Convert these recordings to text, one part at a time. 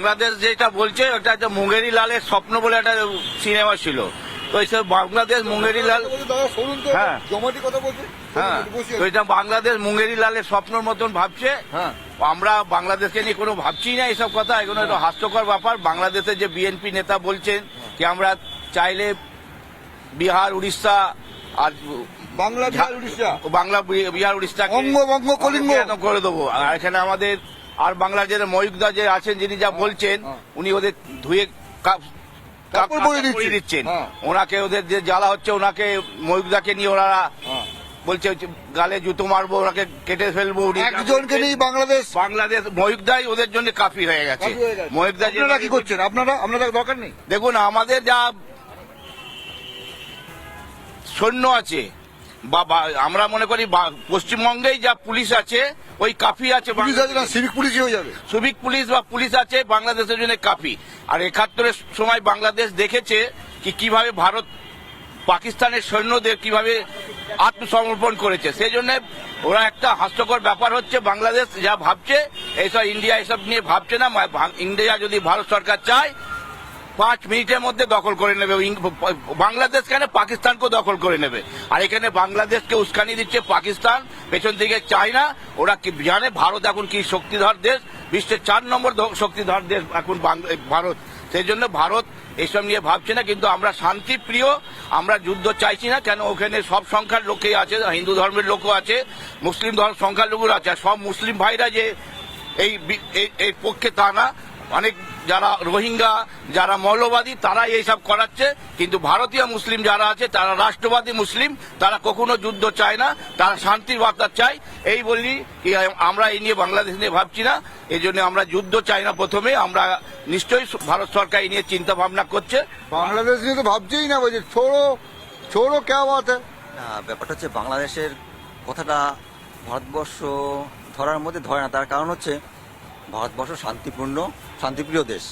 বাংলাদেশ যেটা বলছে ওটা একটা মুঙ্গেরি লালের স্বপ্ন বলে একটা সিনেমা ছিল, তো এইসব বাংলাদেশ মুঙ্গেরি লাল, হ্যাঁ হ্যাঁ, তো এটা বাংলাদেশ মুঙ্গেরি লালের স্বপ্নের মতন ভাবছে। আমরা বাংলাদেশকে নিয়ে কোনো ভাবছি না এইসব কথা, এগুলো একটু হাস্যকর ব্যাপার। বাংলাদেশের যে বিএনপি নেতা বলছেন কি আমরা চাইলে বিহার উড়িষ্যা আর বাংলা বিহার উড়িষ্যা বঙ্গ কলিঙ্গ করে দেবো, আর এখানে আমাদের আর বাংলাদেশের ময়ূকদা যে আছেন যিনি যা বলছেন উনি ওদের ধুয়ে কাপড় পরিয়ে দিচ্ছেন, হ্যাঁ। ওনাকে ওদের যে জ্বালা হচ্ছে ওনাকে ময়ূকদাকে নিয়ে ওনারা বলছে গালে জুতো মারবো, ওনাকে কেটে ফেলবো। একজনকে নিয়ে বাংলাদেশ ময়ূকদাই ওদের জন্য কাফি হয়ে গেছে। ময়ূকদা আপনারা কি করছেন? আপনারা দরকার নেই। দেখুন আমাদের যা সৈন্য আছে বা আমরা মনে করি পশ্চিমবঙ্গেই যা পুলিশ আছে ওই কাফি আছে, সিভিক পুলিশই হয়ে যাবে। সিভিক পুলিশ বা পুলিশ আছে বাংলাদেশের জন্য কাফি। আর 71-এর সময় বাংলাদেশ দেখেছে কিভাবে ভারত পাকিস্তানের সৈন্যদের কিভাবে আত্মসমর্পণ করেছে, সেই জন্য ওরা একটা হাস্যকর ব্যাপার হচ্ছে বাংলাদেশ যা ভাবছে এইসব ইন্ডিয়া এসব নিয়ে ভাবছে না। ইন্ডিয়া যদি ভারত সরকার চায় 5 মিনিটের মধ্যে দখল করে নেবে বাংলাদেশ, কেন পাকিস্তানকেও দখল করে নেবে। আর এখানে বাংলাদেশকে উস্কানি দিচ্ছে পাকিস্তান, পেছন থেকে চায় না। ওরা কি জানে ভারত এখন কি শক্তিধর দেশ, বিশ্বের 4 নম্বর শক্তিধর দেশ এখন ভারত। সেই জন্য ভারত এসব নিয়ে ভাবছে না। কিন্তু আমরা শান্তি প্রিয়, আমরা যুদ্ধ চাইছি না। কেন ওখানে সব সংখ্যার লোকই আছে, হিন্দু ধর্মের লোকও আছে, মুসলিম ধর্ম সংখ্যালঘুরা আছে। সব মুসলিম ভাইরা যে এই পক্ষে তা না, অনেক যারা রোহিঙ্গা যারা মৌলবাদী তারা এইসব করাচ্ছে। কিন্তু ভারতীয় মুসলিম যারা আছে তারা রাষ্ট্রবাদী মুসলিম, তারা কখনো যুদ্ধ চায় না, তারা শান্তির বার্তা চায়। এই বলি আমরা এই নিয়ে বাংলাদেশ নিয়ে ভাবছি না, এই জন্য আমরা যুদ্ধ চাই না। প্রথমে আমরা নিশ্চয়ই ভারত সরকার এই নিয়ে চিন্তা ভাবনা করছে। বাংলাদেশ নিয়ে তো ভাবছেই না, বলছে ছোড়ো কে বাত হ্যায়। ব্যাপারটা হচ্ছে বাংলাদেশের কথাটা ভারতবর্ষ ধরার মধ্যে ধরে না। তার কারণ হচ্ছে ভারতবর্ষ শান্তিপ্রিয় দেশ।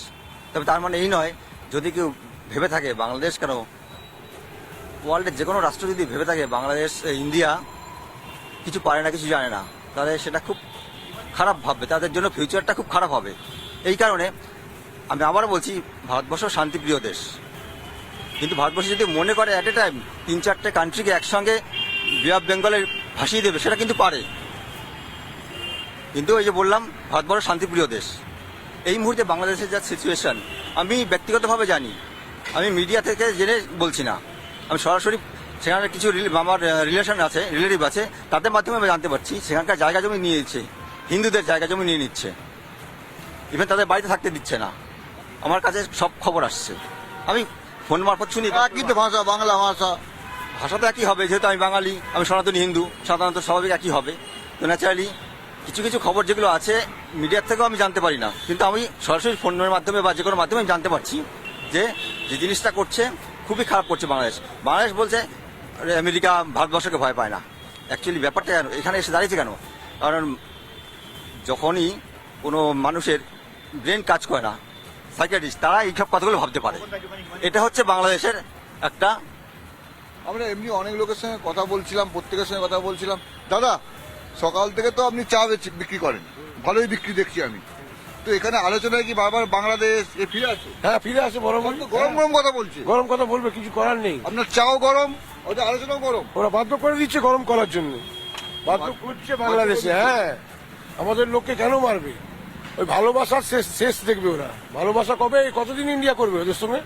তবে তার মানে এই নয়, যদি কেউ ভেবে থাকে বাংলাদেশ কেন, ওয়ার্ল্ডের যে কোনো রাষ্ট্র যদি ভেবে থাকে বাংলাদেশ ইন্ডিয়া কিছু পারে না, কিছু জানে না, তাহলে সেটা খুব খারাপ ভাববে, তাদের জন্য ফিউচারটা খুব খারাপ হবে। এই কারণে আমি আবার বলছি ভারতবর্ষ শান্তিপ্রিয় দেশ। কিন্তু ভারতবর্ষ যদি মনে করে অ্যাট এ টাইম 3-4টে কান্ট্রিকে একসঙ্গে বে অফ বেঙ্গলে ভাসিয়ে দেবে, সেটা কিন্তু পারে। কিন্তু এই যে বললাম ভারতবর্ষ শান্তিপ্রিয় দেশ। এই মুহূর্তে বাংলাদেশের যা সিচুয়েশন আমি ব্যক্তিগতভাবে জানি, আমি মিডিয়া থেকে জেনে বলছি না, আমি সরাসরি সেখানে কিছু আমার রিলেশন আছে, রিলেটিভ আছে, তাদের মাধ্যমে আমি জানতে পারছি সেখানকার জায়গা জমি নিয়ে নিচ্ছে, হিন্দুদের জায়গা জমি নিয়ে নিচ্ছে, ইভেন তাদের বাড়িতে থাকতে দিচ্ছে না। আমার কাছে সব খবর আসছে, আমি ফোন মারফত শুনি। কিন্তু ভাষা বাংলা ভাষা তো একই হবে, যেহেতু আমি বাঙালি, আমি সনাতনী হিন্দু, সাধারণত স্বাভাবিক একই হবে। তো ন্যাচারালি কিছু কিছু খবর যেগুলো আছে মিডিয়ার থেকেও আমি জানতে পারি না, কিন্তু আমি সরাসরি ফোনের মাধ্যমে বা যে কোনো মাধ্যমে আমি জানতে পারছি যে জিনিসটা করছে খুবই খারাপ করছে বাংলাদেশ। বাংলাদেশ বলছে আমেরিকা ভারতবর্ষকে ভয় পায় না। অ্যাকচুয়ালি ব্যাপারটা এখানে এসে দাঁড়িয়েছে কেন? কারণ যখনই কোনো মানুষের ব্রেন কাজ করে না, সাইকিয়াট্রিস্ট তারা এইসব কথাগুলো ভাবতে পারে। এটা হচ্ছে বাংলাদেশের একটা। আমরা এমনি অনেক লোকের সঙ্গে কথা বলছিলাম, প্রত্যেকের সঙ্গে কথা বলছিলাম। দাদা, সকাল থেকে তো আপনি চা বিক্রি করেন, ভালোই বিক্রি দেখছি আমি। তো এখানে আলোচনায় কি বারবার বাংলাদেশ ফিরে আসে? হ্যাঁ, ফিরে আসে। গরম কথা বলছে, গরম কথা বলবে, কিছু করার নেই। আপনার চাও গরম, ওটা আলোচনাও গরম। ওরা বাধ্য করে দিচ্ছে গরম করার জন্য, বাধ্য করছে বাংলাদেশে। হ্যাঁ, আমাদের লোককে কেন মারবে? ওই ভালোবাসার শেষ দেখবে ওরা। ভালোবাসা কতদিন ইন্ডিয়া করবে ওদের সঙ্গে?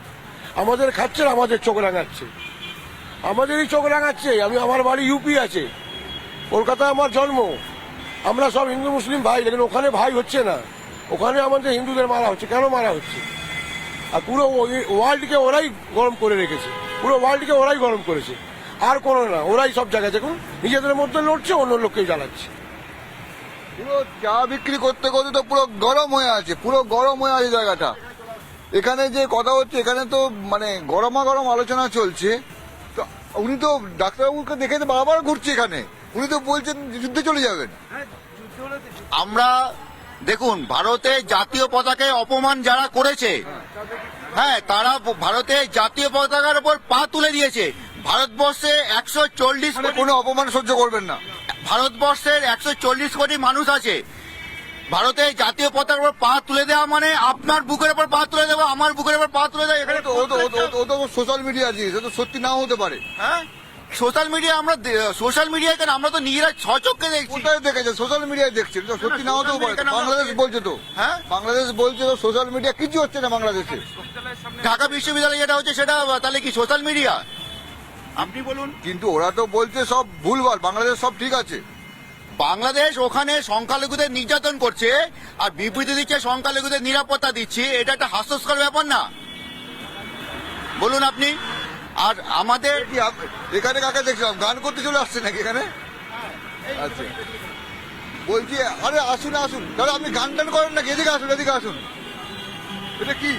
আমাদের খাচ্ছে, আমাদের চোখ রাঙাচ্ছে, আমাদেরই চোখ রাঙাচ্ছে। আমার বাড়ি ইউপি আছে, কলকাতা আমার জন্ম, আমরা সব হিন্দু মুসলিম ভাই, লেকিন ওখানে ভাই হচ্ছে না। ওখানে আমাদের হিন্দুদের মারা হচ্ছে। কেন মারা হচ্ছে? আর পুরো ওয়ার্ল্ডকে ওরাই গরম করে রেখেছে, পুরো ওয়ার্ল্ডকে ওরাই গরম করেছে। আর কোনো না, ওরাই সব জায়গায় দেখুন নিজেদের মধ্যে লড়ছে, অন্য লোককে জ্বালাচ্ছে। পুরো চা বিক্রি করতে করতে তো পুরো গরম হয়ে আছে, পুরো গরম হয়ে আছে জায়গাটা। এখানে যে কথা হচ্ছে, এখানে তো মানে গরমাগরম আলোচনা চলছে। তো উনি তো ডাক্তারবাবুকে দেখে তো বারবার ঘুরছে এখানে, উনি তো বলছেন যুদ্ধে চলে যাবেন। আমরা দেখুন, ভারতের জাতীয় পতাকায় অপমান যারা করেছে, হ্যাঁ, তারা ভারতের জাতীয় পতাকার উপর পা তুলে দিয়েছে। ভারতবর্ষে 140 কোনো অপমান সহ্য করবেন না। ভারতবর্ষের 140 কোটি মানুষ আছে। ভারতের জাতীয় পতাকার উপর পা তুলে দেওয়া মানে আপনার বুকের উপর পা তুলে দেবো, আমার বুকের উপর পা তুলে দেওয়া। এখানে ও তো সোশ্যাল মিডিয়া জিনিস, ও তো সত্যি নাও হতে পারে। হ্যাঁ, সোশ্যাল মিডিয়ায় কেন, আমরা তো নিজেরা স্বচক্ষে দেখছি। কোথায় দেখেছে? সোশ্যাল মিডিয়ায় দেখছে, তো সত্যি নাও হতেও পারে। বাংলাদেশ বলছে তো, হ্যাঁ, বাংলাদেশ বলছে তো সোশ্যাল মিডিয়া কিছু হচ্ছে না বাংলাদেশে। ঢাকা বিশ্ববিদ্যালয়ে যেটা হচ্ছে সেটা তাহলে কি সোশ্যাল মিডিয়া? আপনি বলুন। কিন্তু ওরা তো বলছে সব ভুলভাল, বাংলাদেশ সব ঠিক আছে। বাংলাদেশ ওখানে সংখ্যালঘুদের নির্যাতন করছে আর বিবৃতি দিচ্ছে সংখ্যালঘুদের নিরাপত্তা দিচ্ছি, এটা একটা হাস্যস্কর ব্যাপার না? বলুন আপনি। আর আমাদের কি এখানে কাকে দেখছিলাম গান করতে চলে আসছে নাকি এখানে? আচ্ছা, বলছি আরে আসুন আসুন দাদা, আপনি গান টান করেন নাকি? এদিকে আসুন, এদিকে আসুন। এটা কি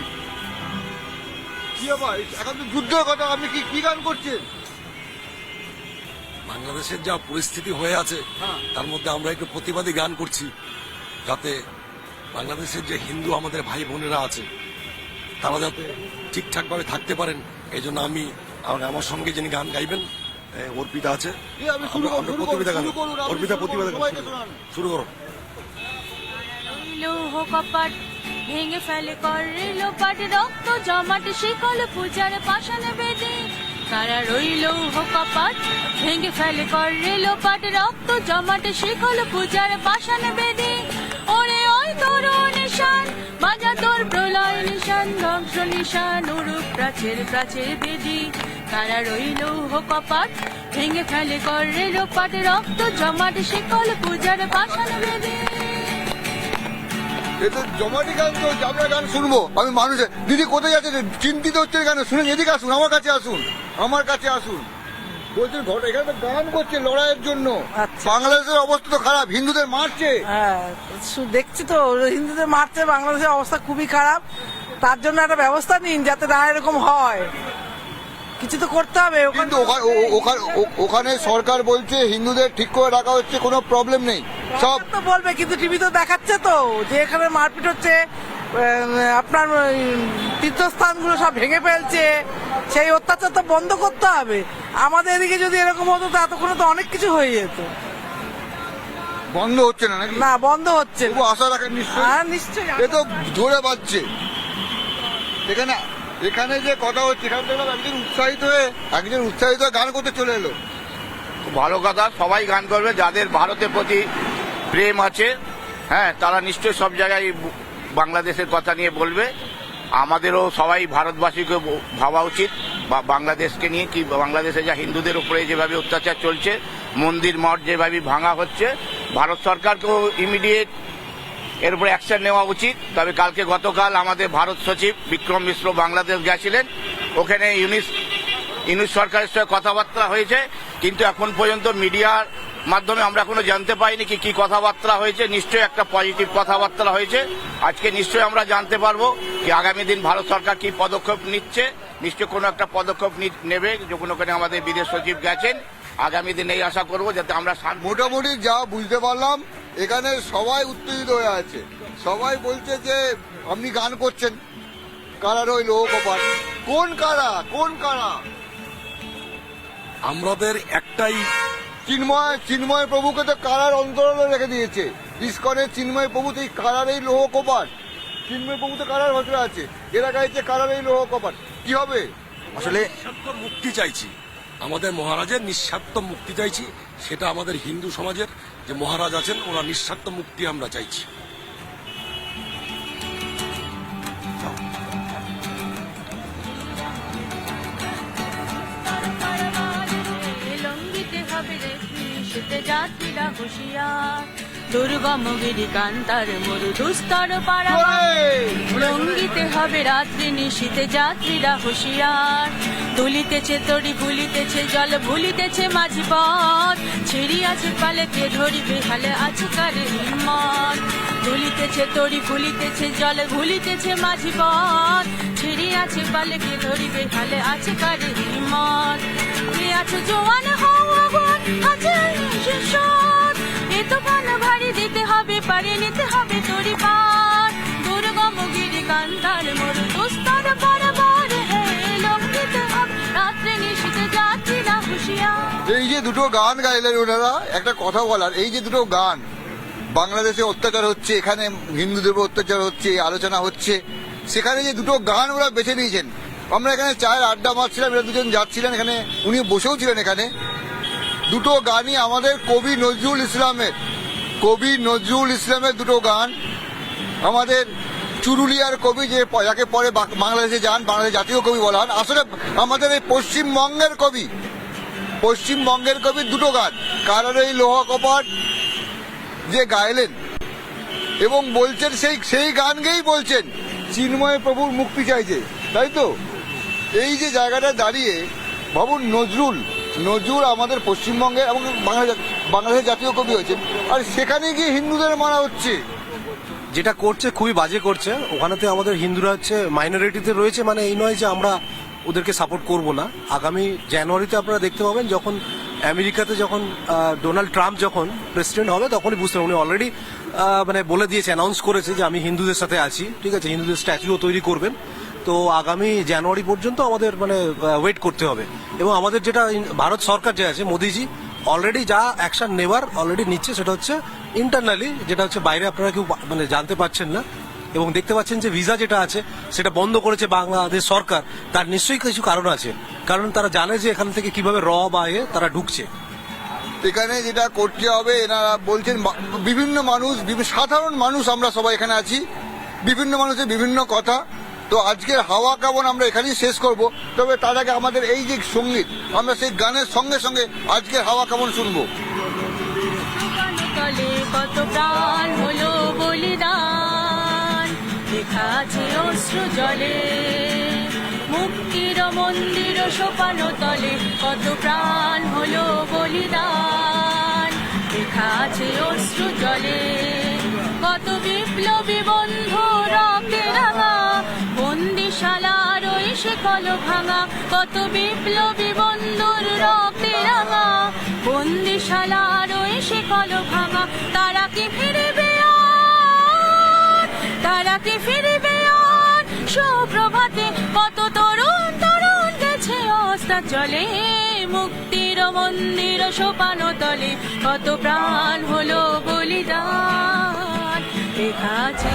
কি আবার এখন তো যুদ্ধের কথা, আপনি কি কি গান করছেন? বাংলাদেশের যা পরিস্থিতি হয়ে আছে তার মধ্যে আমরা একটু প্রতিবাদী গান করছি, যাতে বাংলাদেশের যে হিন্দু আমাদের ভাই বোনেরা আছে তারা যাতে ঠিকঠাক ভাবে থাকতে পারেন। এই জন্য আমি আমার সঙ্গে যিনি গান গাইবেন অর্পিতা আছে, আমি শুরু করুন, আমরা শুরু প্রতিবাদী গান। করুন, আপনি অর্পিতা শুরু প্রতিবাদী করুন, গান সবাইকে শোনান। শুরু করো। লৌহ কপাট ভেঙে ফেলে করে লোপাট, রক্ত জমাট শিকল পূজার পাষাণে বেদে। কারা রইল কপাট ভেঙে ফেলে করে লোপাট, রক্ত জমাট শিকল পূজার পাষাণে বেদে। ওরে ওই তোর নিশান বাজা তোর প্রলয় নিশান, ধ্বংস নিশান উরুপ প্রাচীর প্রাচীর বেদি। কারা রইল কপাট ভেঙে ফেলে করে লোপাট, রক্ত জমাট শিকল পূজার পাষাণে বেদে। এ তো জমাটি গান, তো আমরা গান শুনবো। আমি মানুষের দিদি কোথায় যাচ্ছে চিন্তিত হচ্ছে গান শুনে, এদিকে আসুন, আমার কাছে আসুন, আমার কাছে আসুন। বলছেন ঘটনা এখানে তো গান করছে লড়াইয়ের জন্য। আচ্ছা। বাংলাদেশের অবস্থা তো খারাপ, হিন্দুদের মারছে। হ্যাঁ, দেখছি তো হিন্দুদের মারছে, বাংলাদেশের অবস্থা খুবই খারাপ। তার জন্য একটা ব্যবস্থা নিন যাতে না এরকম হয়, কিছু তো করতে হবে। কিন্তু ওখানে সরকার বলছে হিন্দুদের ঠিক করে রাখা হচ্ছে, কোনো প্রবলেম নেই সব। তো বলবে, কিন্তু টিভি তো দেখাচ্ছে তো যে এখানে মারপিট হচ্ছে, আপনার তীর্থস্থানগুলো সব ভেঙে ফেলছে। সেই অত্যাচার তো বন্ধ করতে হবে। আমাদের এদিকে যদি এরকম হতো তো এতক্ষণে তো অনেক কিছু হয়ে যেত। বন্ধ হচ্ছে না নাকি? না, বন্ধ হচ্ছে না। তবু আশা রাখেন নিশ্চয়ই। হ্যাঁ, নিশ্চয়ই। এ তো ধরে বাজছে এখানে। এখানে যে কথা হচ্ছে, এখানে দেখলাম একজন উৎসাহিত হয়ে গান করতে চলে এলো। খুব ভালো কথা, সবাই গান করবে যাদের ভারতের প্রতি প্রেম আছে। হ্যাঁ, তারা নিশ্চয়ই সব জায়গায় বাংলাদেশের কথা নিয়ে বলবে। আমাদেরও সবাই ভারতবাসীকে ভাবা উচিত বা বাংলাদেশকে নিয়ে, কি বাংলাদেশে যা হিন্দুদের উপরে যেভাবে অত্যাচার চলছে, মন্দির মঠ যেভাবে ভাঙা হচ্ছে, ভারত সরকারকেও ইমিডিয়েট এর উপরে অ্যাকশন নেওয়া উচিত। তবে গতকাল আমাদের ভারত সচিব বিক্রম মিশ্র বাংলাদেশ গেছিলেন, ওখানে ইউনিস সরকারের সঙ্গে কথাবার্তা হয়েছে, কিন্তু এখন পর্যন্ত মিডিয়ার মাধ্যমে আমরা এখনো জানতে পাইনি কি কথাবার্তা হয়েছে। নিশ্চয়ই একটা পজিটিভ কথাবার্তা হয়েছে। আজকে নিশ্চয়ই আমরা জানতে পারবো কি আগামী দিন ভারত সরকার কি পদক্ষেপ নিচ্ছে। নিশ্চয়ই কোনো একটা পদক্ষেপ নেবে, যখন ওখানে আমাদের বিদেশ সচিব গেছেন। আগামী দিন এই আশা করবো যাতে আমরা মোটামুটি যা বুঝতে পারলাম, এখানে সবাই উত্তেজিত হয়ে আছে। সবাই বলছে যে আপনি গান করছেন, কারা রইল কপাট। কোন কারা? কোন কারা? আমাদের একটাই চিন্ময় প্রভুকে তো কারার অন্তরালে রেখে দিয়েছে। ইস্কনের চিন্ময় প্রভু তো এই কারার এই লৌহ কপাট। চিন্ময় প্রভু তো কারার ভেতরে আছে, এরা গাইছে কারার এই লৌহ কপাট। কি হবে? আসলে নিঃস্বার্থ মুক্তি চাইছি, আমাদের মহারাজের নিঃস্বার্থ মুক্তি চাইছি। সেটা আমাদের হিন্দু সমাজের যে মহারাজ আছেন, ওরা নিঃস্বার্থ মুক্তি আমরা চাইছি। লঙ্ঘিতে হবে রে নিষেধে যাত্রীরা হুঁশিয়ার, দুর্গম গিরি কান্তার মরু দুস্তর পারাবার। লঙ্ঘিতে হবে রাত্রি নিশীতে যাত্রীরা হুঁশিয়ার, দুলিতেছে তরি ভুলিতেছে জল ভুলিতেছে মাঝি পথ, ছিড়িয়াছে পালেকে ধরিবে হালে আছে কারে হিম্মত। দুলিতেছে তরি ভুলিতেছে জল ভুলিতেছে মাঝি পথ, ছিড়িয়াছে পালেকে ধরিবে হালে আছে কারে হিম্মত। কে আছে জোয়ান হও আগুন আছে নিঃশ্বাস, এ তো গান ভারী দিতে হবে, পারে নিতে হবে তরি পার। দুর্গম গিরি কান্তার মরু দুস্তর পারাবার, হে লঙ্ঘিতে হবে রাত্রে নিশীতে যাত্রীরা হুঁশিয়ার। এই যে দুটো গান গাইলেন ওনারা, একটা কথা বলার, এই যে দুটো গান বাংলাদেশে অত্যাচার হচ্ছে, এখানে হিন্দুদের উপর অত্যাচার হচ্ছে, এই আলোচনা হচ্ছে, সেখানে যে দুটো গান ওরা বেছে নিয়েছেন। আমরা এখানে চায়ের আড্ডা মারছিলাম, এরা দুজন যাচ্ছিলেন এখানে, উনি বসেও ছিলেন এখানে। দুটো গানই আমাদের কবি নজরুল ইসলামের দুটো গান। আমাদের চুরুলিয়ার কবি, যে যাকে পরে বাংলাদেশে যান, বাংলাদেশ জাতীয় কবি বলা হয়, আসলে আমাদের এই পশ্চিমবঙ্গের কবি দুটো গান, কারার এই লোহা কপাট যে গাইলেন এবং বলছেন সেই গান গেয়েই বলছেন চিন্ময় প্রভুর মুক্তি চাইছে, তাই তো? এই যে জায়গাটা দাঁড়িয়ে ভাবুন, নজরুল আমাদের পশ্চিমবঙ্গের এবং বাংলাদেশের জাতীয় কবি হয়েছেন, আর সেখানে গিয়ে হিন্দুদের মারা হচ্ছে। যেটা করছে খুবই বাজে করছে। ওখানেতে আমাদের হিন্দুরা হচ্ছে মাইনরিটিতে রয়েছে, মানে এই নয় যে আমরা ওদেরকে সাপোর্ট করব না। আগামী জানুয়ারিতে আপনারা দেখতে পাবেন, যখন আমেরিকাতে যখন ডোনাল্ড ট্রাম্প যখন প্রেসিডেন্ট হবে, তখনই বুঝতে পারবেন। উনি অলরেডি মানে বলে দিয়েছে, অ্যানাউন্স করেছে যে আমি হিন্দুদের সাথে আছি, ঠিক আছে, হিন্দুদের স্ট্যাচুও তৈরি করবেন। তো আগামী জানুয়ারি পর্যন্ত আমাদের মানে ওয়েট করতে হবে। এবং আমাদের যেটা ভারত সরকার যে আছে, মোদিজি অলরেডি যা অ্যাকশন নেবার অলরেডি নিচ্ছে, সেটা হচ্ছে ইন্টারনালি, যেটা হচ্ছে বাইরে আপনারা কেউ মানে জানতে পারছেন না। এবং দেখতে পাচ্ছেন যে ভিসা যেটা আছে সেটা বন্ধ করেছে বাংলাদেশ সরকার, তার নিশ্চয়ই কিছু কারণ আছে, কারণ তারা জানে যে এখান থেকে কিভাবে বা তারা ঢুকছে। এখানে যেটা করতে হবে, এনারা বলছেন বিভিন্ন মানুষ, সাধারণ মানুষ আমরা সবাই এখানে আছি, বিভিন্ন মানুষের বিভিন্ন কথা। তো আজকের হাওয়া কাবন আমরা এখানেই শেষ করব, তবে তার আগে আমাদের এই যে সঙ্গীত, আমরা সেই গানের সঙ্গে সঙ্গে আজকের হাওয়া কাবন শুনবো। তলে কত প্রাণ হলো বলিদান, লেখা আছে অশ্রু জলে, মুক্তির মন্দির সোপানো তলে কত প্রাণ হলো বলিদান, লেখা আছে অশ্রু জলে, কত বিপ্লবী বন্ধু রক্তে রাঙা, বন্দিশালার ওই শিকল ভাঙা, কত বিপ্লবী বন্ধুর রক্তে রাঙা, বন্দিশালার ওই শিকল ভাঙা, তারা কি ফিরবে আর, তারা কি ফিরবে আর, সুপ্রভাতে কত তরুণ তরুণ গেছে অস্তাচলে, মুক্তির মন্দির সোপানো তলে কত প্রাণ হলো বলিদান, লেখা আছে